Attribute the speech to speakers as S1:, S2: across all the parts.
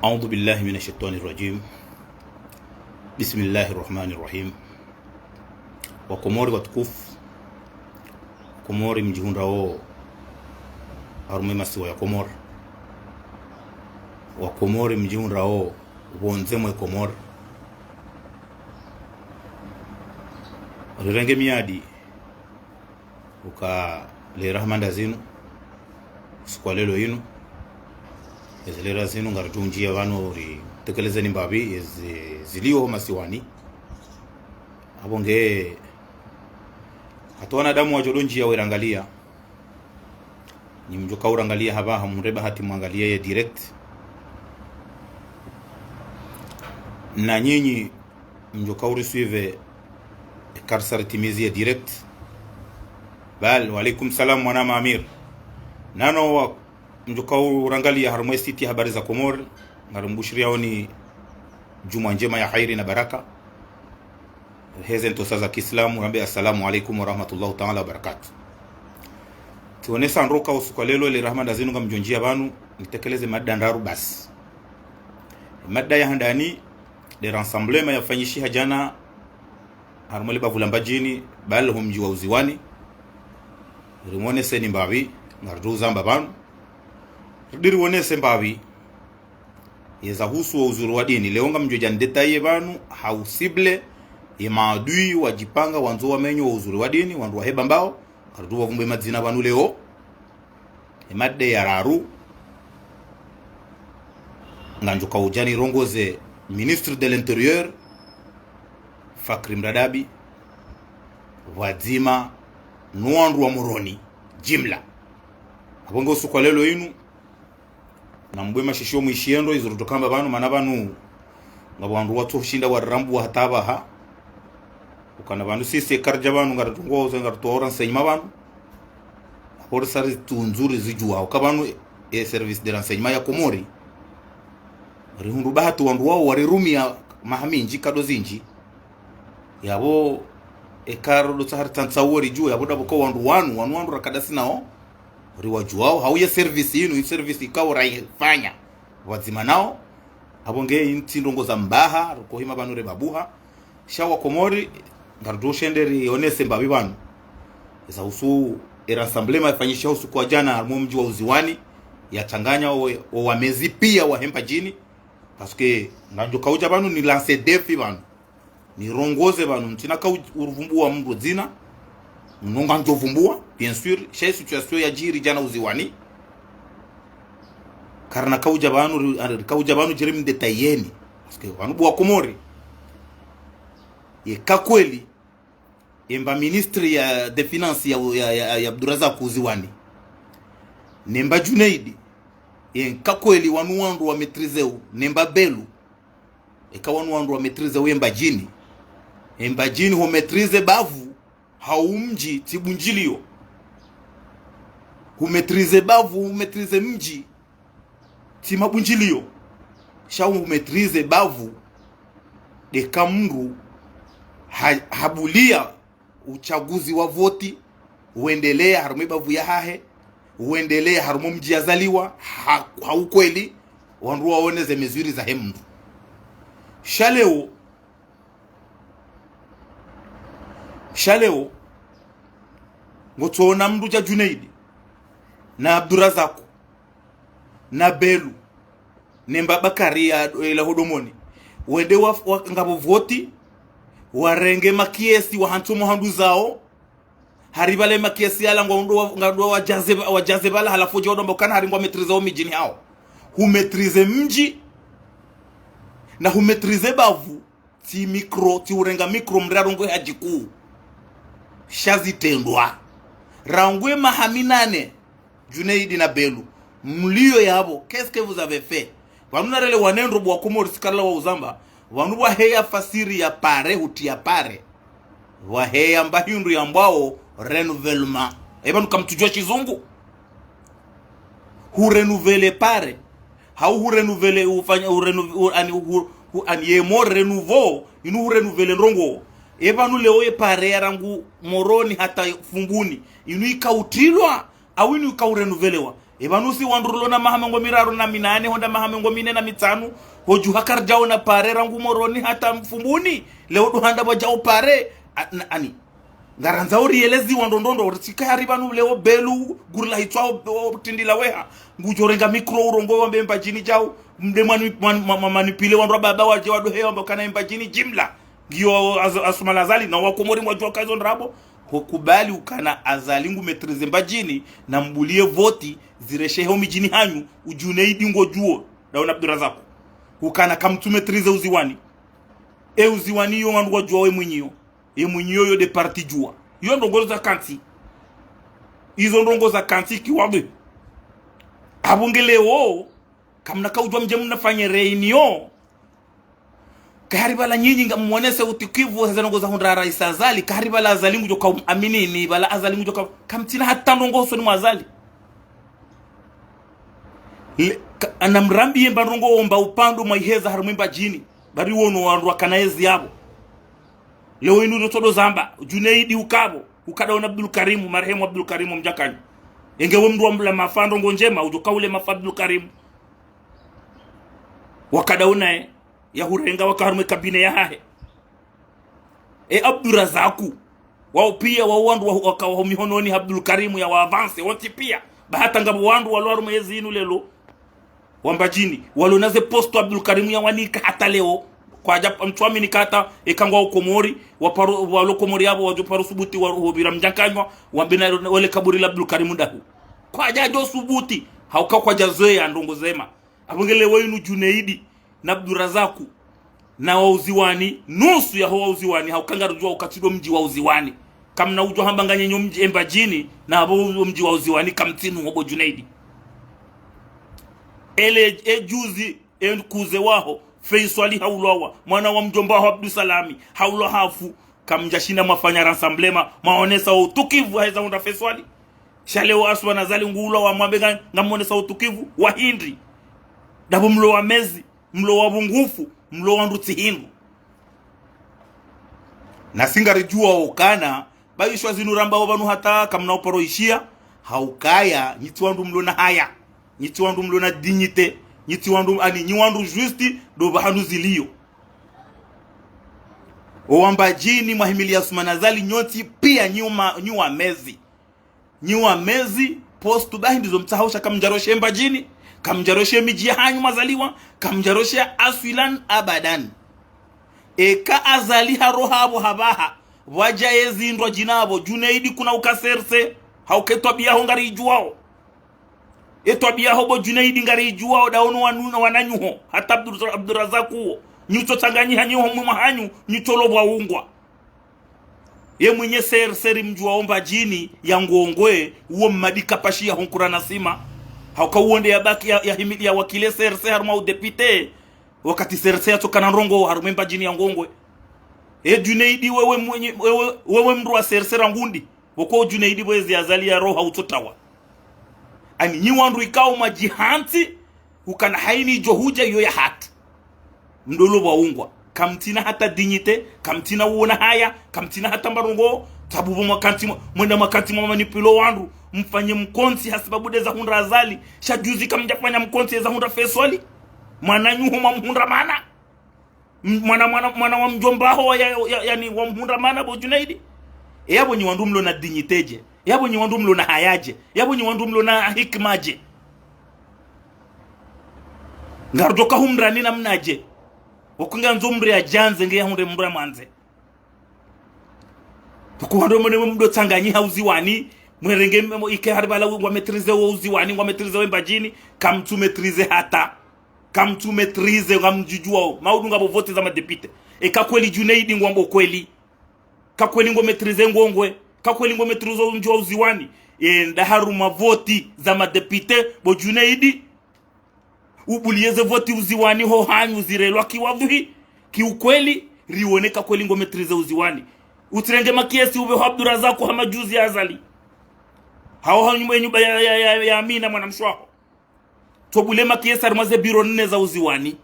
S1: أعوذ بالله من الشيطان الرجيم. بسم الله الرحمن الرحيم. Wakomori watukufu, Komori mjihunda o harume masiwa ya Komori. Wakomori mjihunda o wonzemo ya Komori. Rirenge miadi uka le rahmanda zinu sikwa lelo inu ezilera zinu ngaratunjia vano ri tekelezeni mbabi zilio masiwani abonge hatuana damu wajolonjia wirangalia ni mjoka urangalia haba hamureba hati mwangalia ya direct na nyinyi mjoka urisuive karsar timizi ya direct bal walaikum salam mwana Amir nano wa mjoka urangalia harumwe city habari za Komori ngarumbushria oni juma njema ya khairi na baraka hezen to saza Kiislamu rambe assalamu alaikum wa rahmatullahi ta'ala wa barakatuh. Tuonesa nroka usiku lelo ile rahmanda zinu ngamjonjia banu nitekeleze mada ndaru basi. Mada ya handani de rassemblement yafanyishi hajana harumwe bavulambajini bal humji wa uziwani rimone seni mbavi ngarduza mbabanu diri wonese mbavi yeza husu wa uzuru wa dini leonga mjoja ndetaye banu hausible ye maadui wajipanga wanzo wamenyo wa uzuru wa dini wandu waheba mbao kardu wavumbe madzina banu leo emadde ya raru nganjuka ujani rongoze ministre de l'intérieur Fakri Mradabi wadzima nuandu wa Moroni jimla abongo usuku lelo inu na mbwema shisho mwishiendo izurutokamba banu mana banu ngabandu watu shinda warambu wa hataba ha ukana banu sisi karja banu ngaratungo ngaratoran senyima banu apor sari tunzuri zijua ukabanu service de renseignement ya Komori rihundu bahatu wandu wao warirumia mahaminji kadozinji yabo ekaro do tsahar tantsawori juu yabo dabo ko wandu rakadasi nao riwajuao hauye service yinu service ikawo raifanya wazima nao abonge inti ndongo za mbaha ruko hima banu rebabuha shawa Komori ngardo shenderi onese mbabi banu za usu rassemblement yafanyisha usu kwa jana mumji wa uziwani yachanganya wamezi pia wa hempa jini paske nganjo kauja banu ni lance defi banu ni rongoze banu ntina ka uruvumbua mbu zina mnonga njovumbua bien sûr chez situation ya jiri jana uziwani karna kauja banu jirim detayeni paske banu bwa Komori ye kakweli emba ministre ya de finance ya Abdurazak uziwani nemba Junaidi ye kakweli wanuandu wa maîtriseu nemba Belu ekawanuandu wa maîtriseu emba jini ho maîtrise bavu haumji tibunjilio humetrize bavu humetrize mji timabunjilio shau humetrize bavu de kamru habulia uchaguzi wa voti uendelea harume bavu ya hahe uendelea harumo mji yazaliwa haukweli wandu waoneze mezuri za hemdu shaleo ngotona mdu ja Junaidi na Abdurazak na Belu nemba Bakari ya ila hodomoni wende wa ngabo voti warenge makiesi wa hantumo handu zao haribale makiesi yala ngado wajaze bala halafu jodo mbokana haringwa metrize o mijini hao humetrize mji na humetrize bavu ti mikro ti urenga mikro mrarongo hajiku shazi tendwa rangwe mahaminane Junaidi na Belu mlio yabo qu'est-ce que vous avez fait wanunarele wanendo bwa Komori sikala wa uzamba wanu wa heya fasiri ya pare hutia pare wa heya mbahindu ya mbao renouvellement ebanu kamtujua chizungu hu renouveler pare hau hu renouveler ufanya yemo renouveau inu hu renouveler rongo ebanu leo ye pare yarangu Moroni hata fumbuni inu ikautilwa au inu ikaurenuvelewa ebanusi wandurulo na mahamengo miraro na minane honda mahamengo mine na mitanu hoju hakar jao na pare rangu moroni hata mfumbuni leo duhanda bajao pare ani ngaranza ori elezi wandondondo sikari banu leo belu gurla hitwa tindila weha ngujorenga mikro urongo wambe mbajini jao mdemani manipile wandu baba waje wadu hewa mbakana mbajini jimla ngiyo asumala azali na wakomori mwajua kazo nrabo hukubali ukana azali ngu metrize mbajini na mbulie voti ziresheho mijini hanyu ujuneidi ngo juo Dauna Abdurazak ukana kamtumetrize uziwani uziwani yo wandu wajua we mwenyeyo mwenyeyo yo de parti jua yo ndongo za kanti izo ndongo za kanti kiwabe abungeleo kamna kaujwa mje mnafanya reunion kahariba la nyinyi ngamuonese utikivu za ndongo za hundra rais azali kahariba la azali ngujo ka amini ni bala azali ngujo ka kamtina hata ndongo so ni mwazali anamrambi yemba ndongo omba upando maiheza harumimba jini bari wono wandu kanaezi yabo leo inu notodo zamba Junaidi ukabo ukadaona Abdul Karim marehemu Abdul Karim mjakanyo engewe mndu ambula mafando ngonjema ujoka ule mafadlu Karim wakadaona ya hurenga wakarume kabine ya hahe Abdurazaku wao pia wandu wakawa mihononi Abdul Karim ya waavance wote pia bahata ngabo wandu walwarume yezi inu lelo wambajini walonaze posto Abdul Karim ya wanika hata leo kwa japa mtuami nikata ekangwa ukomori walo komori yabo wajoparu subuti wabira mjankanywa wabina wale kaburi la Abdul Karim dahu kwa jajo subuti hauka kwa jazoea ndongo zema abungele wenu Junaidi na Abdurazaku na wauziwani nusu ya hoa uziwani haukanga rujua ukatido mji wa uziwani kamna ujua hambanga nyenyo mji embajini na abo mji wa uziwani kamtinu hobo Junaidi juzi kuze waho Faisali haulawa mwana wa mjomba wa Abdul Salami haula hafu kamjashinda mafanya ransamblema maonesa utukivu haiza unda Faisali shaleo aswa nazali ngula wa mwambega ngamonesa utukivu wa Hindi dabu mlo wa mezi mlo wa bungufu mlo wa nduti hindu na singari jua ukana bayishwa zinuramba wabanu hata kamna uporoishia haukaya nitwandu mlo na haya nitwandu mlo na dignite nitwandu ani nyiwandu justi do bahanu zilio Owambajini mwahimilia sumanazali nyoti pia nyua mezi postu bahi ndizo mtahausha kamjaroshe mbajini kamjaroshe miji hanyu mazaliwa kamjaroshe aswilan abadan eka azali harohabo habaha waja ezindwa jinabo Junaidi kuna ukaserse hauketwa biyaho ngari juwao biyaho Junaidi ngari juwao daono wanuna wananyuho hata Abdurazaku nyuto tanganyi hanyu mwa hanyu nyuto lobwa ungwa ye mwenye seri mjua omba jini ya ngongwe uo mmadika pashia honkura nasima hauka uonde ya baki ya himili ya wakile serse haruma udepite wakati serse ya toka na rongo harumemba jini ya ngongwe Junaidi wewe mru wa serse rangundi wako Junaidi wezi azali ya roha utotawa ani nyiwandu ikao majihanti ukana haini johuja yo ya hatu mdolo wa ungwa kamtina hata dignite kamtina uona haya kamtina hata mbarongo tabubu makanti mwenda makanti manipilo wandu mfanye mkonsi hasibabu de za hundra azali shajuzi kamjafanya mkonsi za hundra Faisali mwana nyuho mamhundra mana mwana wa mjombaho yani wa mhundra mana bo Junaidi yabo nyi wandu mlo na digniteje yabo nyi wandu mlo na hayaje yabo nyi wandu mlo na hikmaje ngardoka humra nina mnaje wakunga nzombre ya janze nge hunde mbura manze tukuhando mwene mdo tanganyi hauziwani mwerenge ike haribala wametrize uziwani wametrize wembajini kamtumetrize hata kamtumetrize ngamjujua maudu ngabo vote za madepite kakweli Junaidi ngwambo kweli kakweli ngometrize ngongwe kakweli ngometrize unjua uziwani ndaharuma voti za madepite bo Junaidi ubulieze voti uziwani ho hanyu zirelwa kiwadhuhi kiukweli rioneka kweli ngometrize uziwani utirenge makiesi ube Abdurazaku hamajuzi azali hao hanyu mwenyu ya Amina mwana mshwaho tobule makiesi armaze biro 4 za uziwani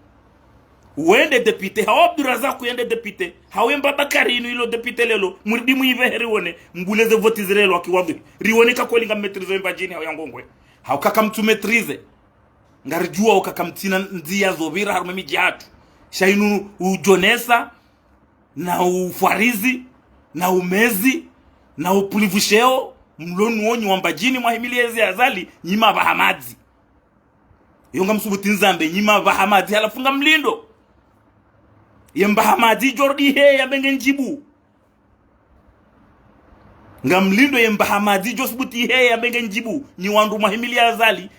S1: uende depite hao Abdurazaku yende depite hawe Mbabakari inu ilo depite lelo muridimu ive herione mbuleze voti zirelwa kiwadhuhi rioneka kweli ngometrize mbajini hao yangongwe haukaka mtumetrize ngarijua ukakamtina nzia zovira haruma miji hatu shainu ujonesa na ufarizi na umezi na upulivusheo mlonu onyu wambajini mwahimiliezi azali nyima bahamadzi yonga msubuti nzambe nyima bahamadzi halafunga mlindo yembahamadzi jordi he yabenge njibu nga mlindo yembahamadzi josbuti he yabenge njibu ni wandu mwahimili azali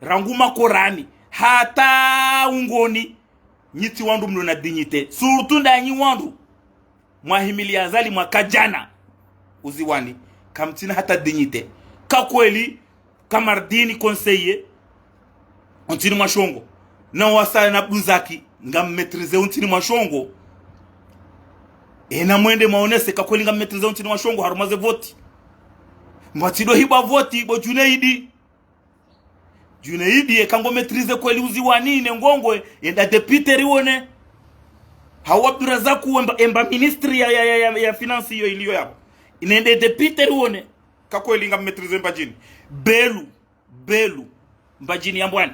S1: ranguma korani hata ungoni nyiti wandu mlo na dignite surtout ndanyi wandu mwahimili azali mwakajana uziwani kamtina hata dignite kakweli kamardini conseiller ontini mwashongo na wasala na bluzaki nga mmetrize ontini mwashongo na mwende maonese kakweli nga mmetrize ontini mwashongo harumaze voti mwatido hiba voti bo Junaidi ekango metrize kweli uziwani ne ngongwe yenda deputy rione hawa Abdurazaku emba ministry ya finance hiyo iliyo yapo inende deputy rione kakweli nga metrize mbajini belu mbajini yambwani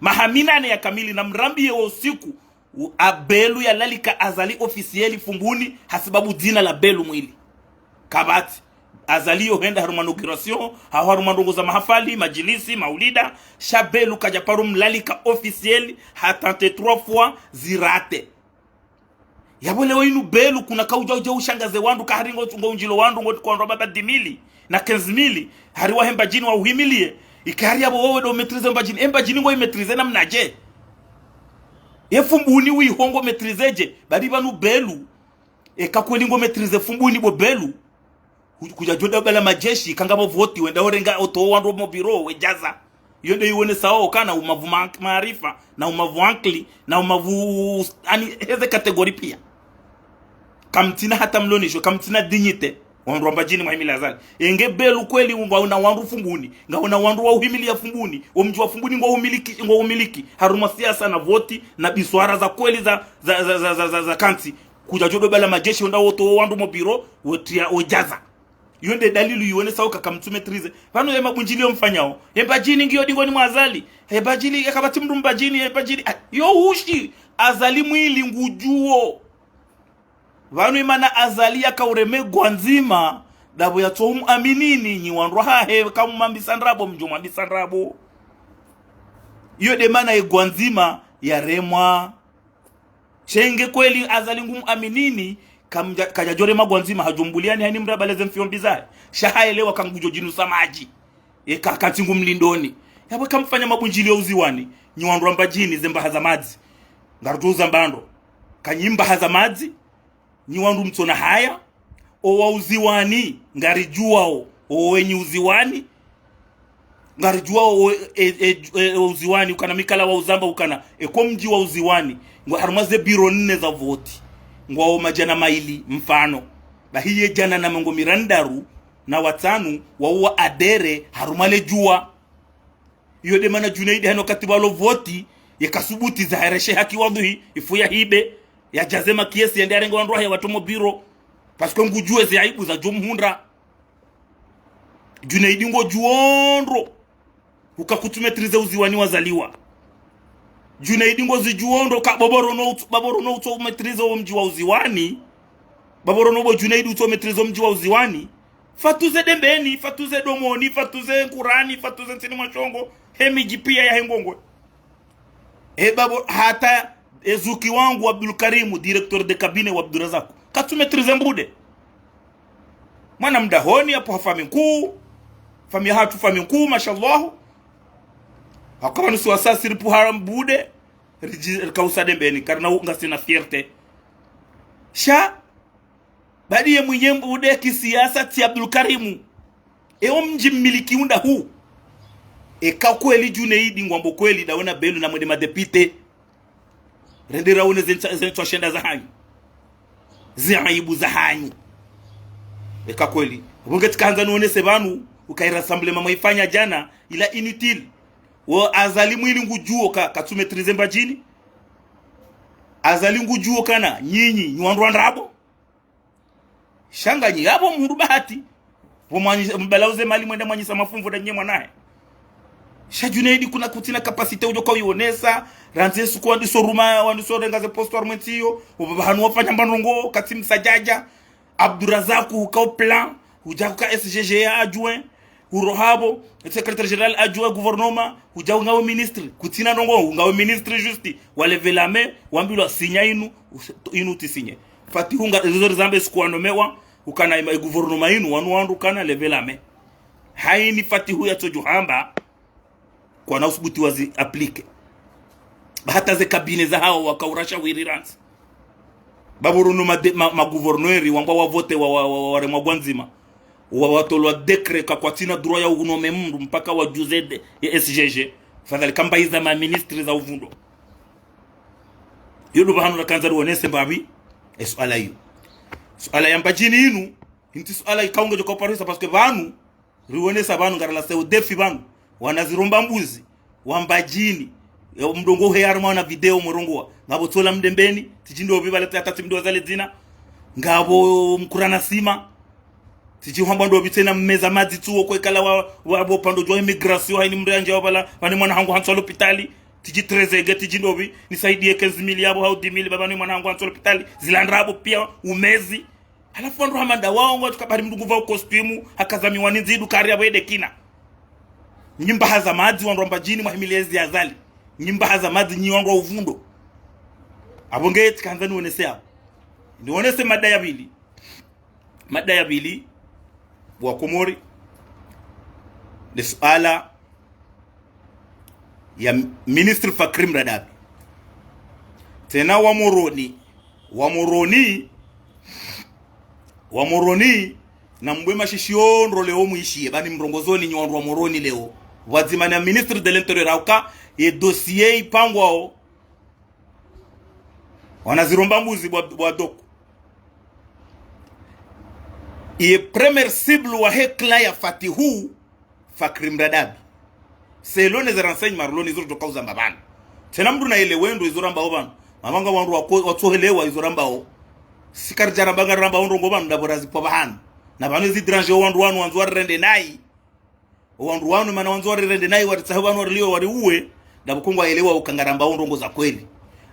S1: mahamina ne ya kamili na mrambi ya usiku abelu ya lalika azali ofisieli fumbuni hasibabu dina la belu mwili kabati azalio henda harumanogration hawarumandongo za mahafali majilisi maulida shabelu kajaparu mlalika officiel hatante 3 fois zirate yabole winu belu kuna kauja ushangaze wandu kaharingo tungo unjilo wandu ngoti kwa baba dimili na 15000 hariwa hemba jini wa uhimilie ikari yabo wowe do metrize mba jini emba jini ngo imetrize na mnaje yefumbuni wi hongo metrizeje bari banu belu kakweli ngo metrize fumbuni bo belu kuja joda bala majeshi kangamo voti wenda orenga oto wandu mo biro wejaza yonde iwone sawa kana umavu maarifa na umavu ankli na umavu ani heze kategori pia kamtina hata mlonisho kamtina dignite wandu ambajini mwahimili azali enge belu kweli una wandu fumbuni nga una wandu wa uhimili ya fumbuni omji wa fumbuni ngo umiliki haruma siasa na voti na biswara za kweli za kanti kuja joda bala majeshi wenda oto wandu mo biro wejaza yonde dalilu yuone sauka kamtumetrize pano ya mabunjili mfanyao ebajini ngiyo dingoni mwazali ebajili yakabati mndu mbajini ebajili yo ushi azali mwili ngujuo vanu imana azali yakaureme gwanzima dabo ya tomu aminini nyi wandu hahe kamumambisandrabo mjumambisandrabo iyo de mana gwanzima ya remwa chenge kweli azali ngumu aminini kajajore magwanzima hajumbuliani hani mrabaleze mfiombizaye shahaelewa kangujo jinu samaji kakantingu mlindoni yabo kamfanya mabunjili ya uziwani nyiwandu ambajini zemba hazamadzi ngarutuza mbando kanyimba hazamadzi nyiwandu mtona haya owa uziwani ngarijuao owenyi uziwani ngarijuao uziwani ukana mikala wa uzamba ukana kwa mji wa uziwani ngo harumaze biro 4 za voti ngwao majana maili mfano bahiye jana na mango mirandaru na watanu wauwa adere harumale jua yode mana Junaidi hano katibalo voti yakasubuti zahareshe haki wadhuhi ifuya hibe ya jazema kiesi ya ndiarengo wanduwa ya watomo biro pasko ngujue zi aibu za jumhundra Junaidi ngo juondro ukakutumetrize uziwani wazaliwa Junaidi ngo zijuondo ka baboro no uto metrize o mji wa uziwani baboro no bo Junaidi uto metrize mji wa uziwani fatuze dembeni fatuze domoni fatuze Qurani fatuze ntini machongo hemi jipia ya hengongwe babo hata ezuki wangu Abdul Karimu directeur de cabinet wa Abdurazak katumetrize mbude mwana mdahoni hapo fami mkuu fami hatu fami mkuu mashallah akawa nusu wasasi ripu haram bude rikausa dembeni karna ngasina fierte sha badi ya mwenye mbude kisiasa ti Abdul Karimu mji mmiliki unda huu kakweli Junaidi ngwambo kweli daona belu na mwende madepite rendera une zentu shenda za hanyu ziaibu za hanyu kakweli ubunge kanza nuone sebanu ukaira assemblée maifanya jana ila inutile wo azali mwili ngujuo katumetrize mbajini azali ngujuo kana nyinyi nywandu ndabo shanganyi yabo mundu bahati Mbalauze mali mwende mwanyisa mafumvu da nye mwanae. Shajunaidi kuna kutina kapasite ujo kwa ionesa. Ranze suku wandiso ruma, wandiso rengaze posto armentiyo. Ubabahanu wafanya mbanongo, katim sajaja. Abdurazaku hukao plan. Hujakuka SGGA adjoint. Urohabo, secrétaire général adjoint gouvernement. Hujaku ngawe ministre. Kutina nongo, ngawe ministre justi. Waleve la main, wambilo sinya inu tisinye. Fati hunga, zozo zambe siku wanomewa. Ukana ima gouvernement inu, wanu kana leve la main. Haini fati huya toju hamba. Kwa na usubuti wazi aplike. Hata ze kabine za hao wakaurasha wiriransi. Baburunu magouverneurs wangwa wavote ware mwagwanzima. Wawatolwa dekre kakwatina droit ya unome mndu mpaka wajuze ya SGG. Fadhali kamba hiza ma ministri za uvundo. Yodo bahanu na kanzari wanese mbabi. Suala hiyo. Suala ya mbajini inu. Inti suala ikaunga joko parisa paske vanu. Riwonesa vanu ngarala seo defi vanu. Wanaziromba mbuzi. Wambajini. Mdongo heyarma na video murongwa. Ngabo tola mdembeni. Tijindo obi balete atati mdo zale zina. Ngabo mkurana sima. Tiji hamba ndo bitena mmeza mazi tuo kwa ikala wabo pando jwa immigration haini mranja wabala. Wani mwana hangu hansu alopitali. Tiji 13 ege tijindo obi. Nisaidie 15,000 yabo hau 10,000 baba ni mwana hangu hansu alopitali. Zilandrabo pia umezi. Halafu wandu hamanda waongo tukabari mdungu vao kostimu. Hakazami waninzidu kari ya wede kina. Nyimba haza mazi wandu wambajini mahimilezi ya zali. Nyimba haza mazi nyi wandu wa uvundo. Abonge tikanzani uonese hao. Ndi uonese mada ya bili. Mada ya bili. Wakomori. Ni suala ya Ministry Fakrim Radabi. Tena Wamoroni na mbwema shishionro leo muishie. Bani mrongozoni nyi wandu wa Moroni leo. Wazimani ya Ministre de l'Intérieur hauka ye dossier ipangwa o. Wanaziromba mbuzi bwa doko. Ye premier cible wa hekla ya Fatihu Fakrim Radabi. Selo neze renseigne marloni zuru doka uzamba bana. Tena mdu na ele wendo izuramba o bana. Mamanga wandu watohelewa izuramba o. Sikar jaramba ramba onrongo bana ndaborazi po bahana. Na banu zidranger wandu wanu wanzu warende nai. Wandu wanu mana wanzu warende nai waritsahabanu wariliwa wari uwe. Ndabukungwa elewa ukangaramba onrongo za kweli.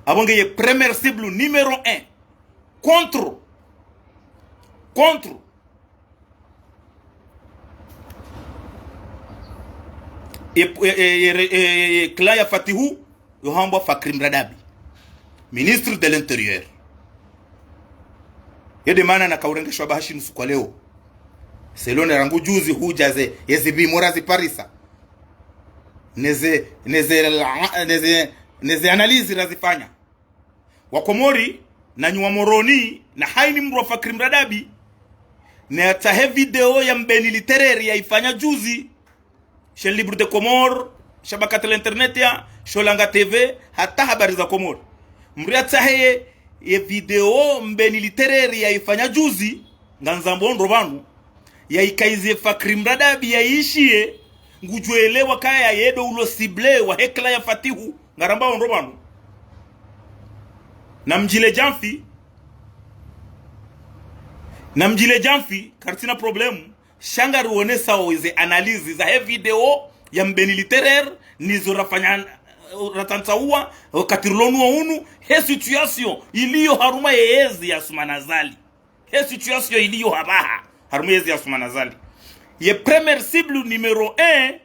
S1: Abonge ye premier cible numéro 1 contre Klaya Fatihu yohambwa Fakrim Radabi, ministre de l'Intérieur. Yede mana na kaurengeshwa bahashi nusu kwa leo. Selone rangu juzi hujaze yezibi morazi parisa. Neze analizi razifanya. Wakomori na nyuwa Moroni na haini mru wa Fakrim Radabi. Ne atahe video ya mbeni litereri ya ifanya juzi. Chaîne Libre de Comores, shabakati la internet ya, Sholanga TV, hata habari za Comores. Mri atahe ye video mbeni litereri ya ifanya juzi. Nganzambo ndrobanu. Ya ikaize Fakrim Radabi ya ishie. Ngujuelewa kaya yedo ulo sible wa hekla ya Fatihu. Ngaramba ondrobanu. Namjile Jamfi kartina problemu. Shangari uonesa oize analizi za he video ya mbeni literer nizo rafanya ratantaua katirulonu wa unu he situation iliyo haruma yezi ya Sumanazali. He situation iliyo habaha haruma yezi ya Sumanazali. Ye premier cible numéro 1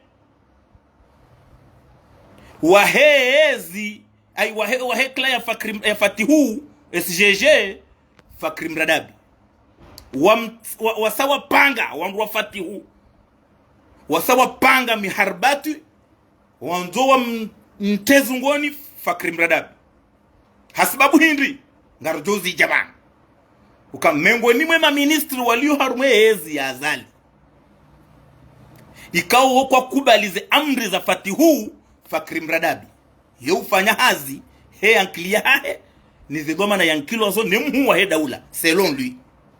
S1: wahezi ay wahe klaya Fakrim Fatihu SGG Fakrim Radabi. Wasawa panga wandu wa Fatihu. Wasawa panga miharbatu wanzo wa mtezungoni Fakrim Radabi. Hasibabu hindri ngarjozi jabana. Ukamengo ni mwema ministri walio harume hezi ya azali. Ikao kwa kubalize amri za Fatihu Fakrim Radabi. Ye ufanya hazi he anklia hae nizigoma na yankilo wazo nemhuwa he daula selon lui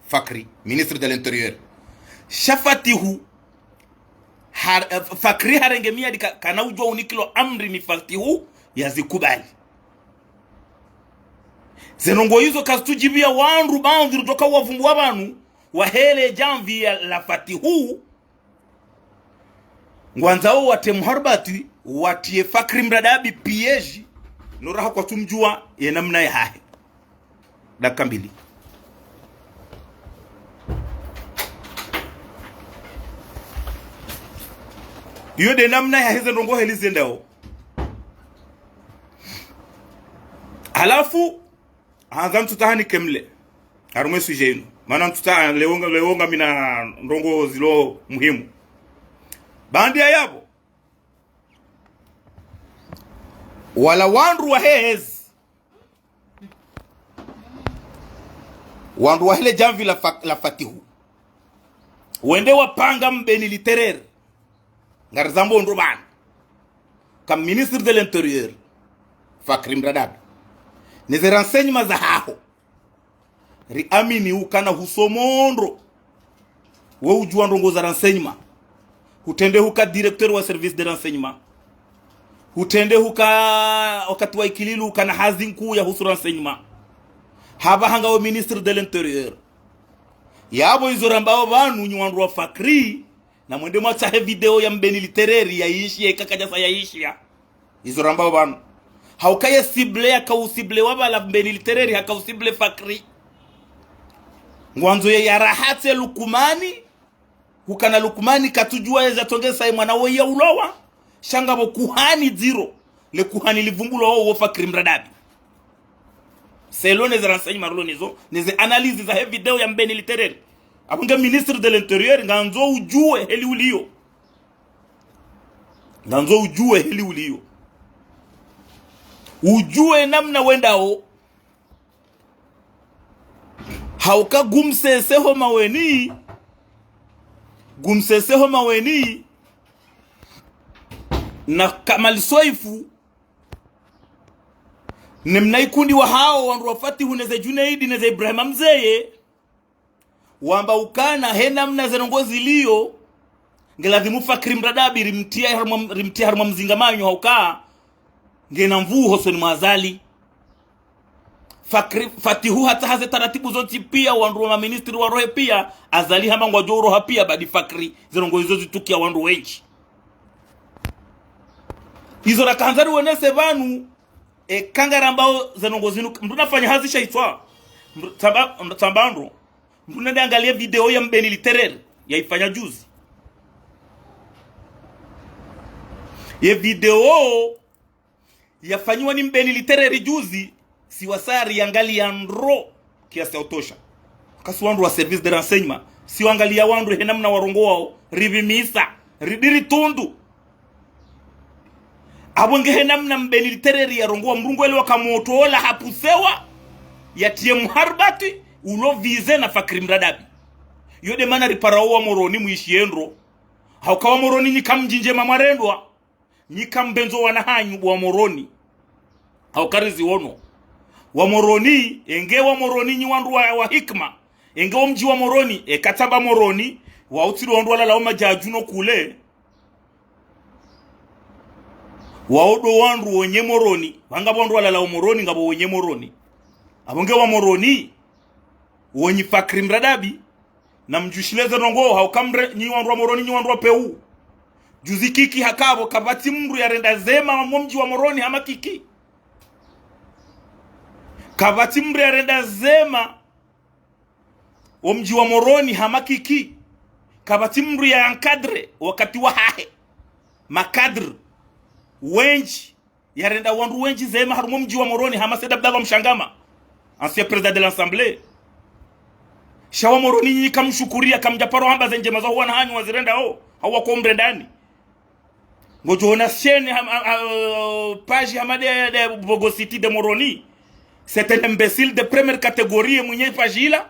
S1: Fakri, ministre de l'Intérieur. Shafatihu Fakri harengemia kana ujua unikilo amri ni Fatihu ya zikubali. Zenongo hizo kastujibia wandu bandu toka wavumbu wabanu wahele jamvi ya la Fatihu ngwanzao wate Muharbati watie Fakri Mradabi piyeji nuraha kwa tumjua ya namna ya hahe dakika 2. Iyo de namna ya hizo ndongo helizi ndao. Halafu hanza mtutahani kemle harume suje inu maana mtuta leonga mina ndongo zilo muhimu bandi ya yabo wala wandu wa hez wandu wa hele jamvi la Fatihu wende wapanga mbeni literere ngarzambo ndroban comme ministre de l'intérieur Fakri Mradabi neze renseignements za haho ri amini ukana husomondro we ujua ndongo za renseignement hutende huka directeur wa service de renseignement hutende huka wakati wa ikililu ukana hazi nkuu ya husu renseignement haba hanga wa ministre de l'intérieur yabo izo rambao banu nywandu wa Fakri na mwende mwachahe video ya mbeni litereri ya ishi ya ikakajasa ya ishi ya izo rambao banu haukaya sible ya kausible wabala mbeni litereri haka usible Fakri ngwanzo ya rahate Lukumani hukana Lukumani katujua ya zatongesa mwana wa ya ulowa shangabo kuhani zero le kuhani livumbulo wa Fakri Mradabi selone za renseignement marulo nizo nize analyse za video ya mbeni litereri abunga ministre de l'intérieur nganzo ujue heli ulio ujue namna wendao hauka gumseseho maweni na Kamal Soifu nemna ikundi wa hao wandu wa Fatihu neze Junaidi neze Ibrahim Mzeye wamba ukana he namna zenongozi liyo ngelazimu Fakri Mradabi rimtia harma mzingamanyo hauka ngena mvuho soni mwazali Fatihu hata haze taratibu zoti pia wandu wa ministri wa rohe pia azali hama ngwajoro hapia badi Fakri zenongozi zozi tukia wandu wenchi hizo rakanzari wenese vanu kangarambao zenongozi mduna fanya hazisha itwa tambandro mduna angalia video ya mbeni litereri ya ifanya juzi ye video yafanywa ni mbeni litereri juzi si wasari yangalia ndro kiasi autosha kasi wandu wa service de renseignement si wangalia wandu henamna warongo wao rivimisa ridiri tundu abonge henamna mbeni litereri ya rongo wa mrungu ele wakamotola hapusewa yatie Muharbati ulo vize na Fakri Mradabi yode mana riparao wa moroni muishiendro haukawa moroni nyikamjinje mamarendwa nyikambenzo wanahanyu wa moroni haukarizi wono wa moroni enge wa moroni nyi wandu wa hikma enge wa mji wa moroni kataba moroni wa utiri wandu wala laoma jajuno kule waodo wandu wenye moroni wanga wandu wala lao moroni ngabo wenye moroni abonge wa moroni wenye Fakri Mradabi na mjushileze nongo haukamre nyi wandu wa moroni nyi wandu wa peu juzi kiki hakabo kabati mru ya renda zema wa mji wa moroni hama kiki kabati mru ya renda zema wa mji wa moroni hama kiki kabati mru ya ankadre wakati wa hahe makadre wenji ya renda wandu wenji zema harumo mji wa moroni hama Said Abdallah Mshangama ancien président de l'Assemblée shawa moroni nyi kamshukuria kamjaparo hamba zenje mazo huwa na hanyu wazirenda hawa kwa mrendani ngojona chaîne page hamade de Bogo City de Moroni c'est un imbécile de première catégorie mwenye page ila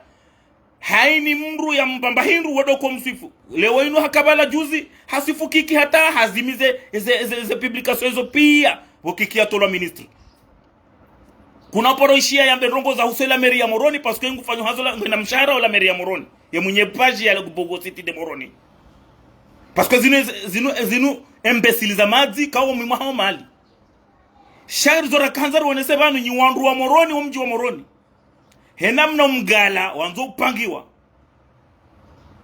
S1: haini mru ya mbamba hindu wadoko msifu leo inu hakabala juzi hasifu kiki hata hazimize ze publication hizo pia wokiki atola ministry kuna poroishia ya mberongo za Hussein la meri ya Moroni parce que ngufanyo hazo na mshahara wala meri ya Moroni ya mwenye page ya Bogo City de Moroni parce que zinu imbécile za mazi kawo mwa hao mali shairi zora kanzaro wonese banu nyi wandu wa Moroni wa mji wa Moroni henamna mgala wanzo upangiwa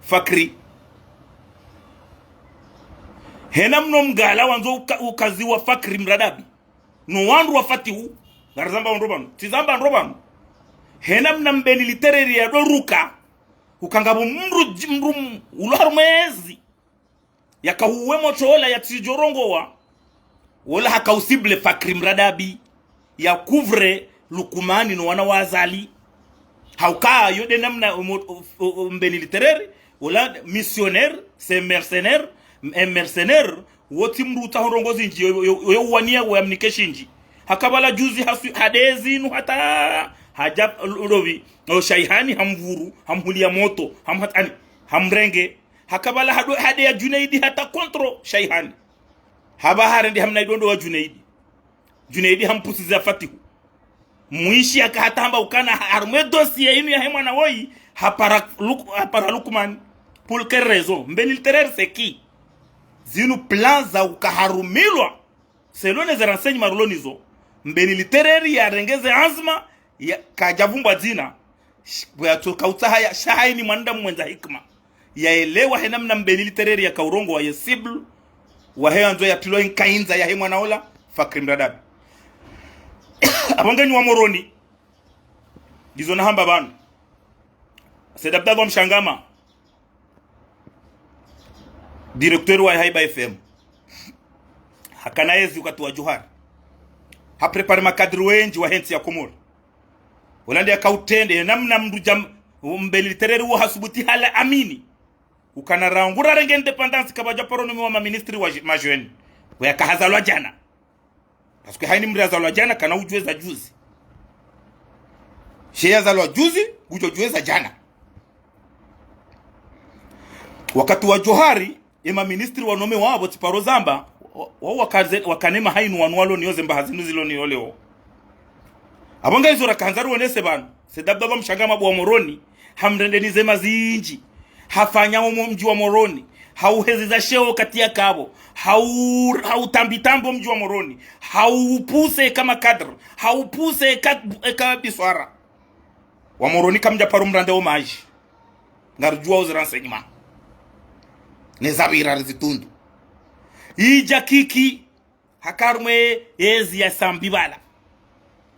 S1: fakri hena mno mgala wanzo ukazi wa fakri mradabi no wandu wafati hu garzamba ndrobano tizamba ndrobano hena mna mbeni literary ya doruka ukangabo mru ularmezi yakahuwe mochola ya tijorongowa wala hakausible fakri mradabi ya couvre lukumani no wana wazali hauka yode namna mbeni literary wala missionnaire c'est mercenaire un mercenaire woti mruta horongozi nji yo wania wa amnikeshinji hakabala juzi hasu hadezi nu hata haja rovi o shaihani hamvuru hamhulia moto hamhatani hamrenge hakabala hade ya Junaidi hata kontro shaihani haba harende hamna idondo wa Junaidi hampusiza fatihu muishi akahamba ukana arme dossier inu ya hemwana woi hapara Lukman pour quelle raison mbeni littéraire c'est qui zinu plan za ukaharumilwa selon les renseignements marulonizo mbeni littéraire ya rengeze azma ya kajavumba zina ya tukauta haya shahaini mwanda mwenza hikma ya elewa henamna mbeni littéraire ya kaurongo wa yesiblu wa hewa nzo ya tilo inkainza ya hemwana ola fakri mradabi abongenyi wa moroni gizo na hamba banu sedabdabo mshangama directeur wa Haiba FM hakanaezi ukati wa Johari ha prepare makadri wenji wa hensi ya Komoro ulandi akautende namna mdu mbeli literary wa hasubuti hala amini ukana rangura renge independence kabaja paronomi wa ministry wa majweni wa yakahazalwa jana parce que haini mrazalwa jana kana ujweza juzi sheya zalwa juzi ujojweza jana wakati wa Johari ema ministri wanome wabo tiparo zamba wakanema hainu wanwalo niyoze mbahazinu zilo niyoleo abonga izora kanzaru wonese banu sedabdaba mshangama bwa moroni hamrendenize mazinji hafanya mji wa moroni hauheziza sheo katia kabo hautambitambo mji wa moroni haupuse kama kadr haupuse kama biswara wa moroni kamja paru mrande o maji ngarujua uz renseignement nezabira rizitundu ija kiki hakarmwe ezi ya sambibala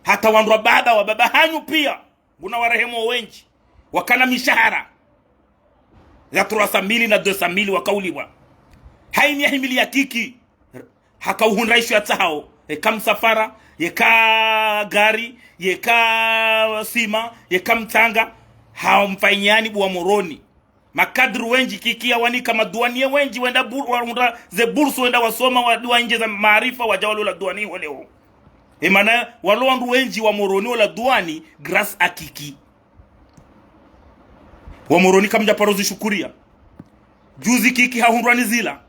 S1: hata wandu baba wa baba hanyu pia guna warehemo wenji wakana mishahara ya 300,000 na 200,000 wakauliwa haini ya himili ya kiki hakauhunraishu ya tsahao eka msafara yeka gari yeka sima yeka mtanga hao mfainyani buwa moroni makadru wenji kikia wanika maduanie wenji wenda ze bursu wenda wasoma wa nje za maarifa wajawalo la duani waleo emana waloandu wenji wa moroni wala duani grass akiki wa moroni kamja parozi shukuria juzi kiki hahundwani zila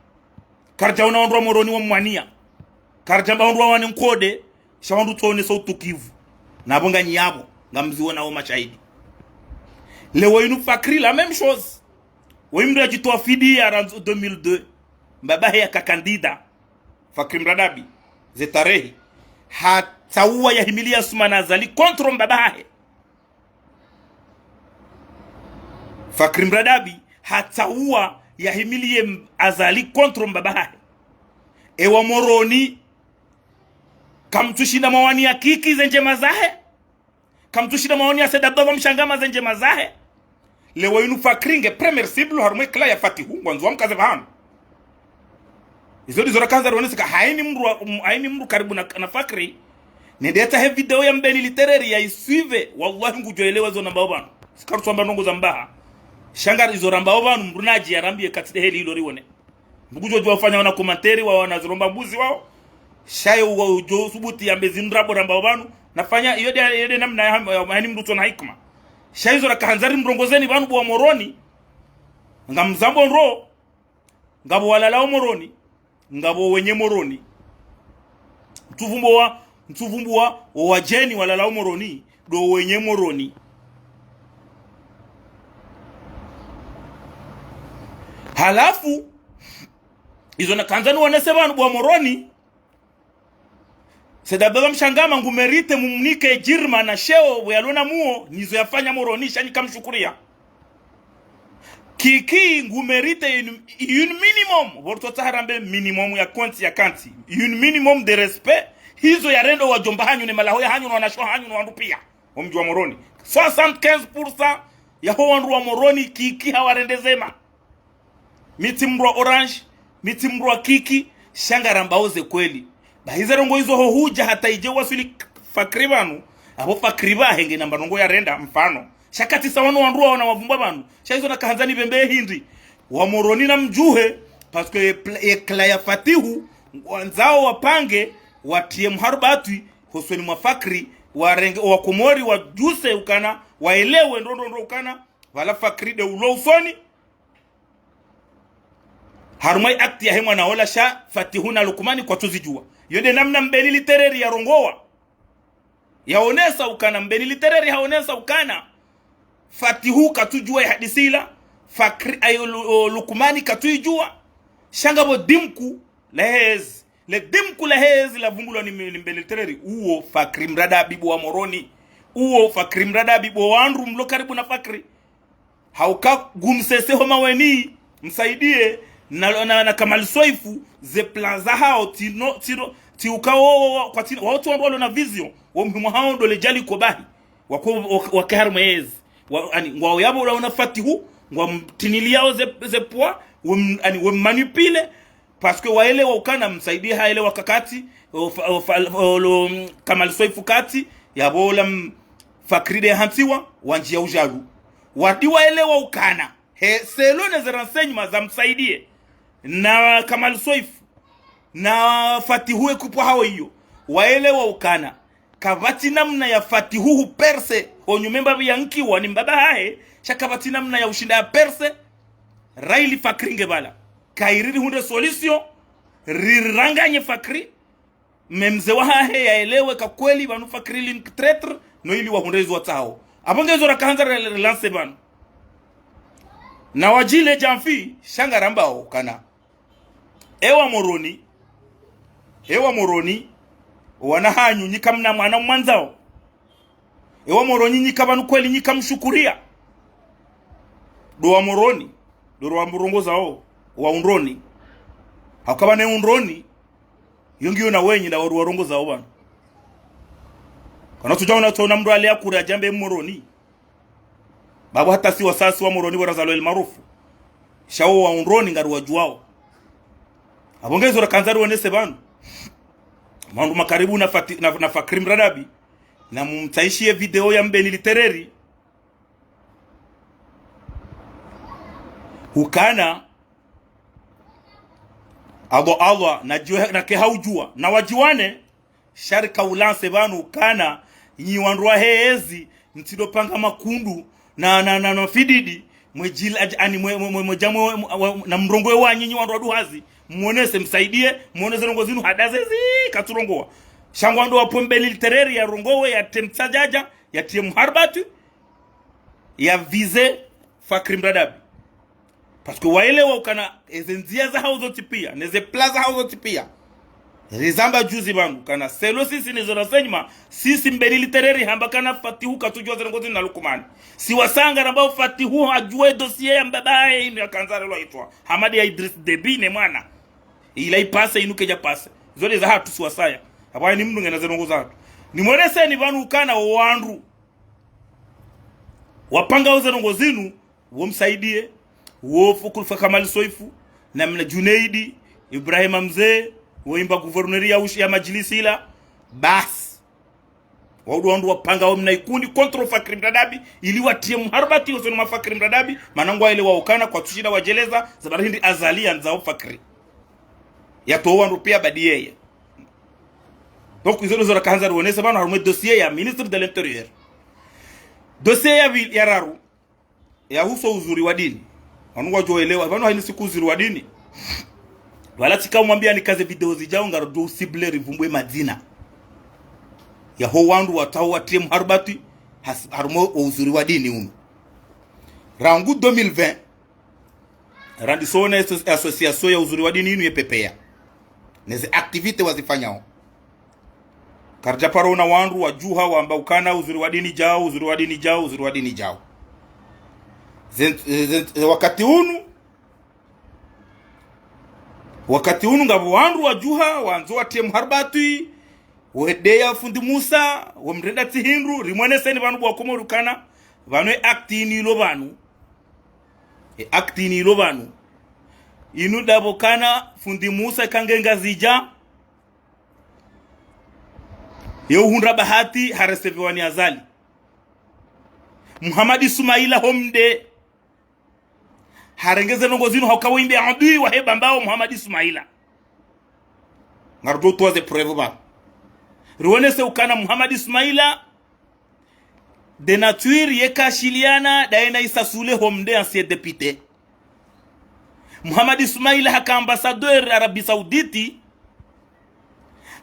S1: karja unaondwa moroni wa mwania karja baondwa wani mkode shawandu tone sautu kivu na bonga nyabo ngamziwa na oma shahidi lewo inu fakri la même chose wimra jitoa fidi ya ranzo 2002 mbaba ya kakandida fakri mradabi zetarehi hataua ya himilia sumana zali kontro mbabahe fakri mradabi hataua ya himilie azali kontro mbabahe ewa moroni kamtushinda mawani ya kiki zenje mazahe kamtushinda mawani ya sedabdova mshangama zenje mazahe lewo inu fakringe premier siblu harumwe kla ya fatihu ngwanzo mkaze bahano izodi zora kanza ronesika haini mru karibu na fakri nedeta he video ya mbeni literary ya isuive wallahi ngujoelewa zo namba obano sikaru twamba ndongo za mbaha shangari zo ramba obano mrunaji ya rambi katide heli ilo riwone mbugujo jwa ufanya wana komanteri wa wana zromba mbuzi wao shayo wa ujo subuti ya mbezi ndrabo ramba obano nafanya yode namna ya haini mru tona hikma shaizo la kahanzari mrongozeni banu bwa moroni ngamzambo nro ngabo walalao moroni ngabo wenye moroni mtuvumbua wajeni walalao moroni do wenye moroni halafu izo na kanzani wanese banu bwa moroni sedababa mshangama ngumerite mumnike jirma na sheo weyalona muo nizo yafanya moroni shani kamshukuria kiki ngumerite un minimum vorto taharambe minimum ya konti ya kanti un minimum de respect hizo ya rendo wa jomba hanyu ne malahoya hanyu na wanashwa hanyu na wandu omji wa Moroni 75% ya ho wandu wa Moroni kiki hawarendezema mitimrwa orange mitimrwa kiki shangarambaoze kweli bahizerongo hizo ho huja hata ije wasuli fakribanu abo fakriba henge namba nongo ya renda mfano shakati sawano wandu wana wavumba banu shaizo na kahanzani bembe hindi wa Moroni na mjuhe parce que ekla ya fatihu wanzao wapange watie mharbatwi hosweni mafakri warenge wa komori wa juse ukana waelewe ndondo ukana wala fakri de ulo usoni harumai akti ya hemwa na ola sha fatihuna lukumani kwa tuzijua yode namna mbeli litereri ya rongowa yaonesa ukana mbeli litereri haonesa ukana fatihu katujua ya hadisila fakri ayo lukumani katujua shangabo dimku lehez le dimku lehez la vungulo ni mbeli litereri uo fakri mrada bibu wa Moroni uo fakri mrada bibu wa Andru mlo karibu na fakri hauka gumsese homa weni msaidie na Kamal Soifu ze plaza hao ti ukao kwa tino watu ambao na vision wa mhimu hao ndo lejali kobahi wako wakarmez ani ngwao yabo una fatihu ngwa mtiniliao ze poa ani we manipule parce que waelewa ukana msaidie haele wakakati Kamal Soifu kati yabo la fakride hantiwa wanjia ujaru wadi waelewa ukana he selone ze renseignements za msaidie na Kamal Soifu na fatihu ekupo hao hiyo waelewa ukana kavati namna ya fatihu perse onyumemba bianki wani mbaba hae shakavati namna ya ushinda ya perse raili fakringe bala kairiri hunde solution riranganye fakri memze wa hae yaelewe ka kweli banu fakri link traitor no ili wa hundezo watao abongezo rakaanza relance banu na wajile jamfi shangarambao kana ewa Moroni wana hanyu nyika mna mwana mwanzao ewa Moroni nyika banu kweli nyika mshukuria do wa Moroni do wa murongo zao wa unroni hakabane unroni yongiyo na wenyi na warongo zao bana kana tujaona tona mdu alia kura jambe Moroni babu hata si wasasi wa Moroni warazalo el marufu shao wa unroni ngaru wajuao abongezo rakanzaru wanese banu mandu makaribu na fakri mradabi na mumtaishie video ya mbeni litereri hukana Allah na ke haujua na wajiwane sharika ulanse banu kana nyi wandwa heezi mtido panga makundu na fididi mwejila ani mwejamo na mrongoe wa nyinyi wandwa duhazi muonese msaidie muonese rongo zinu hadazezi katurongoa shangwando wa pombe litereri ya rongowe ya temtsajaja ya tiem harbatu ya vize fakri mradabi parce que waelewa ukana ezenzia za hauzo tipia neze plaza hauzo tipia rizamba juzi bangu kana selo sisi nizo rasenyma sisi mbeli litereri hamba kana fatihu katujua zengo zinu na lukumani si wasanga na bao fatihu ajue dossier ya mbabae inu ya kanzare lo itwa Hamadi ya Idris Deby ne mwana ila ipase inuke ja pase zole za hatu si wasaya hapa ni mndu ngena zengo za hatu ni mwerese ni banu ukana wandu wapanga uze zengo zinu womsaidie wofu kulfa Kamal Soifu na mna Junaidi Ibrahim Mzee woimba guverneria ushi ya majlisi ila bas wandu wapanga wamna ikundi kontrol fakri mradabi ili watie mharbati usoni mafakri mradabi manangwa ile waukana kwa tushida wajeleza za barindi azalia nzao fakri ya to wandu pia badiyeye donc izo zo rakaanza ruonesa bana harume dossier ya ministre de l'intérieur dossier ya raru ya huso uzuri wa dini wanungwa joelewa bana haini siku uzuri wa dini wala tika umwambia ni kaze video zijao ngarudu sible rivumbwe madina ya ho wandu watao watie mharbati harumo uzuri wa dini uno rangu 2020 randisone association ya uzuri wa dini inu yepepea neze activite wazifanyao karja parona wandu wajuha wamba ukana uzuri wa dini jao uzuri wa dini jao uzuri wa dini jao wakati unu ngabo wandu wajuha wanzo watie mharbati wedeya fundi Musa wamrenda tihindu rimwane seni banu bwakomorukana banu actini lo banu actini lo banu inu dabokana fundi Musa kangenga zija yo hundra bahati haresevewani azali Muhammad Ismaila homde harengeze nongo zinu hawkawinde adui wa heba mbao Muhammad Ismaila ngardo toze preuve ba ruone se ukana Muhammad Ismaila de nature yeka shiliana daena isasule homde ancien député Muhammad Ismaila haka ambassadeur Arabie Saoudite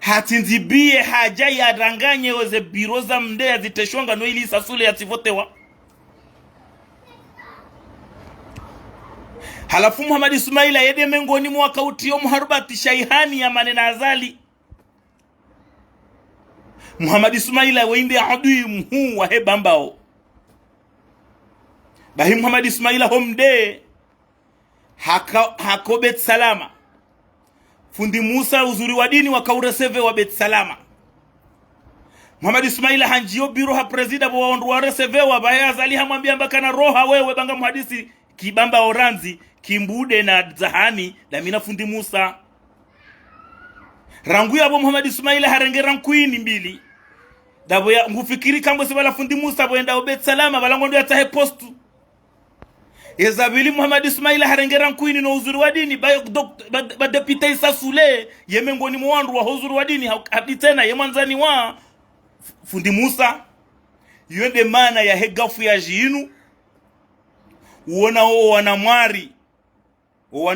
S1: hatinzibie haja ya ranganye oze biroza mde aziteshonga no ili isasule yativotewa halafu Muhammad Ismaila yede mengoni mwaka utio mharbati shaihani ya manena azali Muhammad Ismaila wende adui mhu wa hebambao bahi Muhammad Ismaila homde hako Bet Salama fundi Musa uzuri wa dini wakaureseve wa Bet Salama Muhammad Ismaila hanjio biro ha presida wa ondu wa reseve wa bahe azali hamwambia mbakana roha wewe banga muhadisi kibamba oranzi kimbude na zahani la mina fundi Musa rangu yabo Muhammad Ismaila harengera nkuini mbili dabo ya ngufikiri kambo sibala fundi Musa boenda Bet Salama balangondo yatahe postu Ezabili Muhammad Ismaila harengera nkuini no uzuri wa dini ba deputy Isasule yemengoni mwandu wa uzuri wa dini habitena yemwanzani wa fundi Musa yende mana ya hegafu ya jinu uona wanamwari wa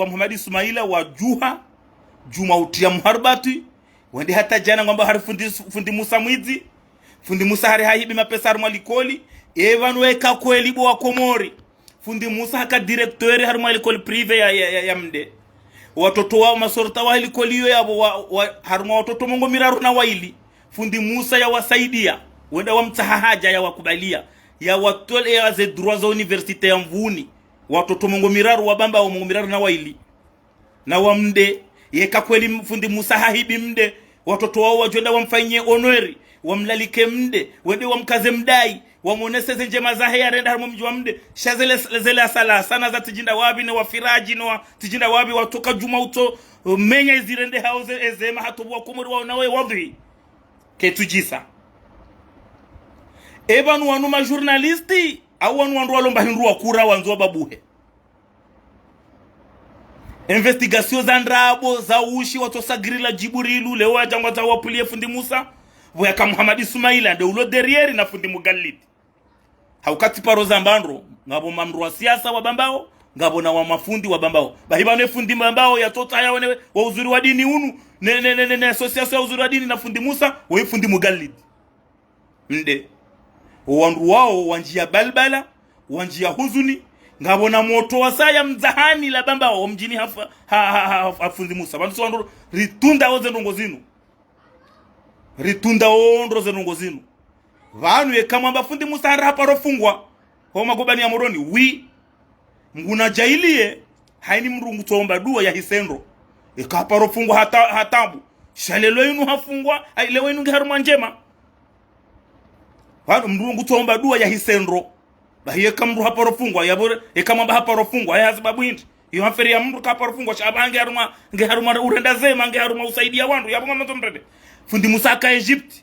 S1: Muhammad Ismaila wa juha juma utia mharbati wende hata jana ngamba hari fundi Musa mwizi fundi Musa hari haibi mapesa harmalikoli evan weka kweli bo wakomori fundi Musa haka directeur harmalikoli prive ya mde watoto wao masorta wa helikoli yo yabo harma watoto mongo miraru na waili fundi Musa ya wasaidia wenda wamtaha haja ya wakubalia ya watole ya ze droits za universite ya mvuni watoto mongo miraru wabamba wa mongo miraru na waili na wamde yeka kweli fundi Musa hahibi mde watoto wao wajenda wamfanyie honori wamlalike mde wende wamkaze mdai wamonese njema zahe ya renda harmo mjwa mde shazele asala sana za tijinda wabi na wafiraji na tijinda wabi watoka juma uto menya izirende hauze ezema hatobu wakumuri wao nawe wadhi ketujisa ebanu wanu ma journalisti au wanu wandu walomba hindu wakura wanzu babuhe investigation za ndrabo za ushi watosagrila Jiburilu leo wajangwa za wapulie fundi Musa weka Muhammad Ismaila nde ulo derriere na fundi Mugalidi haukati paro za mbandro ngabo mamru wa siasa wa bambao ngabo na wa mafundi wa bambao bahibane fundi bambao ya tota ya wane wa uzuri wa dini unu ne association ya uzuri wa dini na fundi Musa wa fundi Mugalidi mde wandu wao wanjia balbala wanjia huzuni ngabo na moto wasaya mzahani la bamba wa mjini hafa fundi Musa bantu wandu ritunda oze ndongo zinu ritunda ondro ze ndongo zinu vanu ye kama bafundi Musa hapa rofungwa kwa magobani ya moroni nguna jailie haini mrungu tomba dua ya hisendro hapa rofungwa hatabu shalelo yinu hafungwa lewe yinu ngeharuma njema wanu mrungu tomba dua ya hisendro bahiye kamru hapa rofungwa yabore kama hapa rofungwa ya sababu hindi yo haferi ya mru hapa rofungwa shabange haruma urenda zema nge haruma usaidia wandu yabo ngama tomrede fundi Musa ka Egypt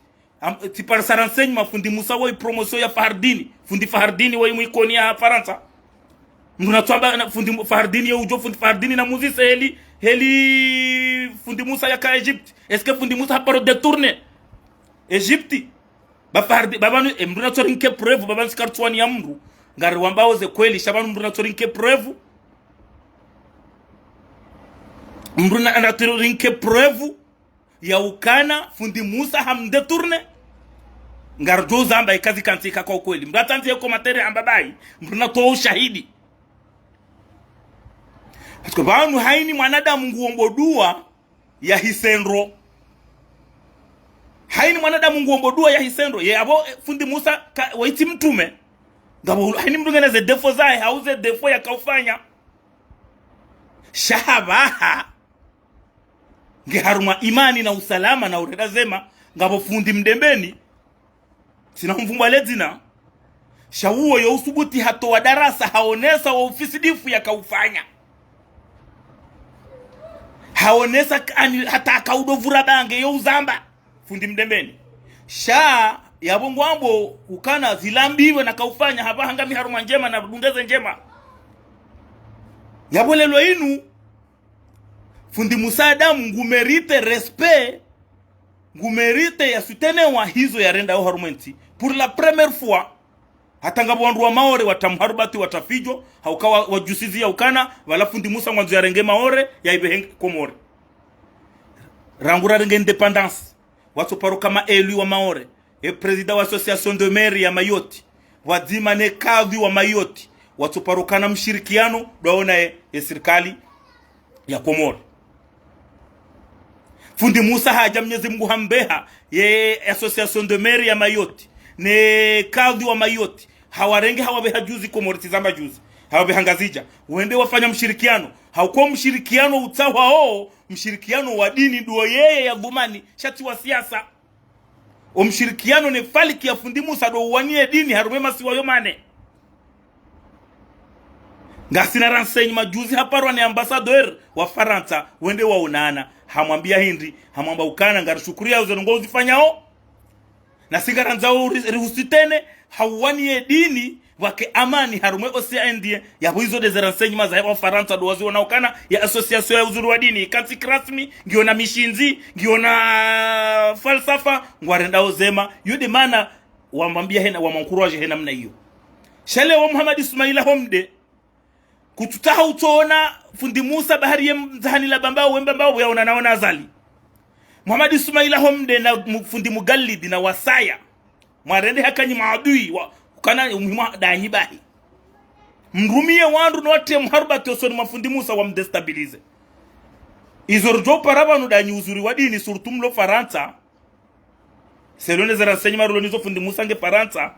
S1: tipar saransenyi mafundi Musa wa promotion ya Fahardini fundi Fahardini wa mwikoni ya Faransa mruna twamba fundi Fahardini ya ujo fundi Fahardini na muzisi heli fundi Musa ya ka Egypt eske fundi Musa hapa retourner Egypt bafardi babanu mruna torinke preuve babanu skartwani ya mru ngari wambao ze kweli shabanu mruna torinke preuve mruna anatorinke preuve ya ukana fundi Musa hamde tourne ngari jo zamba ikazi kantika kwa kweli mratanzi yako matere ambabai mruna toa ushahidi kwa banu haini mwanadamu nguombodua ya hisendro haini mwanadamu nguombodua ya hisendro ye abo fundi Musa waiti mtume ngabo hani mdungana ze defo zae hauze defo ya kaufanya shahabaha nge haruma imani na usalama na ureda zema ngabo fundi mdembeni sina mvumba ledzina shawuo yo usubuti hato wa darasa haonesa wa ofisi difu ya kaufanya haonesa hata akaudovura bange yo uzamba fundi mdembeni sha yabongwambo ukana zilambiwe na kaufanya haba hangami haruma njema na dungeze njema yabolelo inu fundi Musa Adamu ngumerite respect ngumerite ya sutenewa hizo ya renda au harumenti pour la première fois hata ngabo wandu wa maore watamharubati watafijo haukawa wajusizi ya ukana wala fundi Musa mwanzo ya renge maore ya ibe komore rangura renge independance watu paro kama elu wa maore president wa association de maire ya Mayoti wadzima ne kadhi wa Mayoti watu paro kana mshirikiano doona serikali ya Komoro fundi Musa haja Mwenyezi Mungu hambeha ye association de maire ya Mayoti ne kadhi wa Mayoti hawarenge hawabeha juzi Komoro tizamba juzi hawabeha ngazija uende wafanya mshirikiano hauko mshirikiano utawa mshirikiano wa dini duo yeye ya dhumani shati wa siasa mshirikiano ne faliki ya fundi Musa do uwanie dini harumema siwa yomane ngasina renseignement juzi haparwa ni ambassadeur wa Faransa wende waonana hamwambia hindi hamwamba ukana ngarishukuria uzo uzifanyao na singaranza rihusitene hawani dini wake amani harume OCND ya hizo des renseignements za Faransa do wazi wanaokana ya association ya uzuri wa dini kati rasmi ngiona mishinzi ngiona falsafa ngwarenda ozema yude mana wamwambia hena wamankuraje hena mna hiyo shale wa Muhammad Ismaila Homde kututaha utona fundi Musa bahari ya mzahani la bambao wembambao ya unanaona azali Muhammad Ismaila Homde na fundi Mugallidi na Wasaya mwarende hakanyi maadui wa kana umuhimu danyi bahi mrumie wandu note mharubati osoni mafundi Musa wa mdestabilize izorjo parabanu danyi uzuri wa dini surtumlo Faransa selone za renseignement rolonizo fundi Musa nge Faransa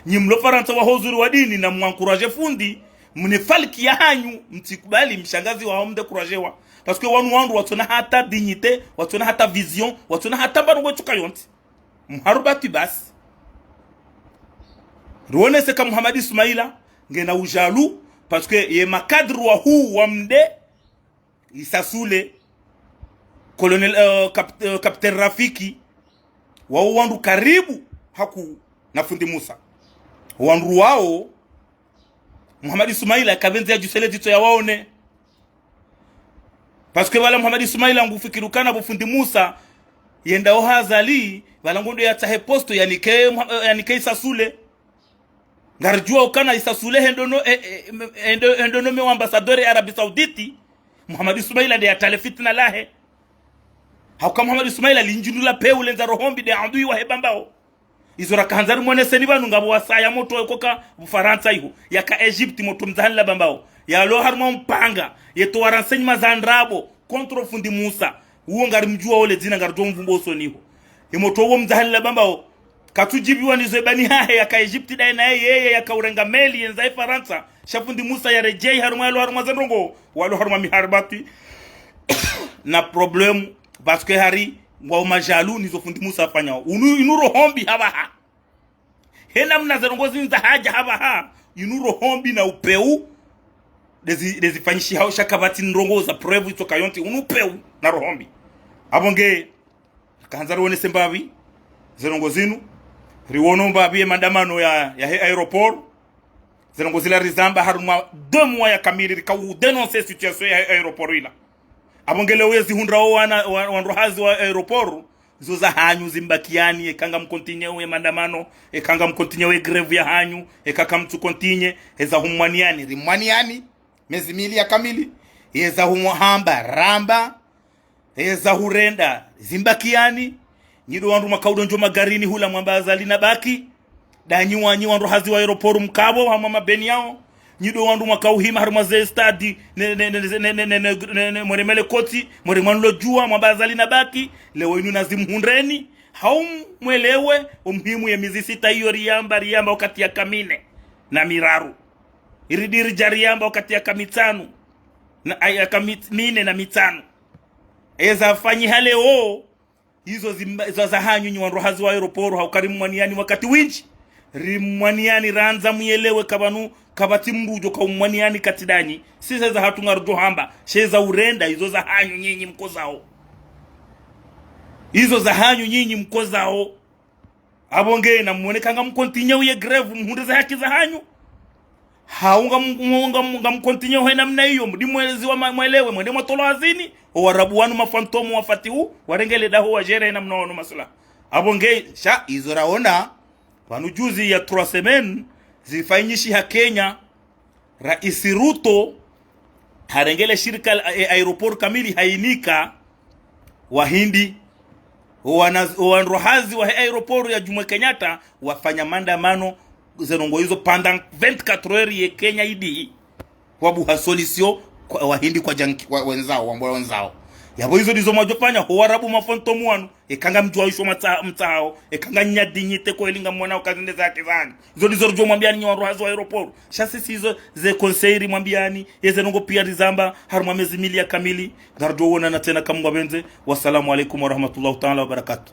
S1: nyimlo Faransa wa uzuri wa dini na mwankuraje fundi mnefalki ya hanyu mtikubali mshangazi wa homde kurajewa parce que wandu watona hata dignité watona hata vision watona hata banu wetu kayonti mharubati basi ruone seka Muhammad Ismaila ngena ujalu parce que ye makadru wa huu wa mde isasule colonel capitaine Rafiki wa wandu karibu haku na fundi Musa wandu wao Muhammad Ismaila kabenzi ya jusele dito ya waone parce que wala Muhammad Ismaila ngufikirukana bufundi Musa yenda ohazali wala ngondo ya tahe posto yanike isasule ngarjua ukana isasule hendono me ambassadeur Arabie Saoudite Muhammad Ismaila de atale fitna lahe hauka Muhammad Ismaila linjundula peule nza rohombi de andui wa hebambao izora kanzari mwone seni banu ngabo wasaya moto ekoka Faransa iho yaka Egypt moto mzahani la bambao ya lo harmo mpanga yeto renseignement zandrabo contre fundi Musa uo ngari mjua ole zina ngarjo mvumbo soniho yemoto wo mzahani la bambao katujibiwa nizebani hahe yaka Egypt dai na yeye yaka urenga meli yenza Faransa shafundi Musa ya rejei harmo lo harmo zanrongo walo harmo miharbati na problem parce que hari wa majalu nizo fundi Musa afanya inuro hombi habaha hena mnazarongozi nza haja habaha inuro hombi na upeu dezifanyishi hao shakabati nrongoza preuve itoka yonti unupeu na rohombi abonge kanzaro wone sembavi zerongozinu riwono mbabi mandamano ya aeroport zerongozila rizamba haruma 2 mois ya kamili rikawu denoncer situation ya aeroport ila abongele wezi hundrao wanrohazi wa aeroport zoza hanyu zimbakiani ekanga mkontinye mandamano ekanga mkontinye greve ya hanyu ekaka mtu kontinye eza humwaniani rimwaniani mezi mili ya kamili eza humwahamba ramba eza hurenda zimbakiani nyido wandu makaudo njo magarini hula mwamba azali na baki danyi wandu hazi wa aeroport mkabo hama mabeni yao nyido wandu makauhima haruma ze stadi moremele koti moremano jua mwamba azali na baki leo inu nazimhundreni
S2: haumwelewe umuhimu ya mizi sita hiyo riamba wakati ya kamine na miraru iridiri jariamba wakati ya kamitanu na ya kamine na mitanu eza fanyi hale hizo za hanyu nywanro hazi wa aeroporo haukarimu mwaniani wakati winchi rimwaniani ranza mwelewe kabanu kabati mrujo kwa mwaniani katidani sisa za hatungarujo hamba sheza urenda hizo za hanyu nyinyi mkozao hizo za hanyu nyinyi mkozao abonge na mwonekanga mkontinye uye greve mhunde za haki za hanyu haunga mkontinye uhe namna hiyo mdi mwelezi wa mwelewe mwende mwatolo hazini o warabu wanu mafantomu wafati huu warengele daho wajere na mnono masula abonge sha hizo raona wanujuzi ya 3 semaines zifanyishi ha Kenya Rais Ruto harengele shirika aeroport kamili hainika wahindi wanrohazi wa aeroport ya Jomo Kenyatta wafanya maandamano zenongo hizo pendant 24 heures ya Kenya idi wabuha solution kwa wahindi kwa janki wenzao wambora wenzao yabo hizo dizo majofanya huwarabu mafonto muanu ekanga mjua isho mtao ekanga nyadinyite ko elinga mwana ukazinde zake zani hizo dizo rjo mwambiani nyawarohazi wa aeroport shasisi hizo ze conseil mwambiani yeze nongo pia rizamba haruma mezi milia kamili ngarjo wona na tena kamwa benze. Wassalamu alaikum warahmatullahi ta'ala wabarakatuh.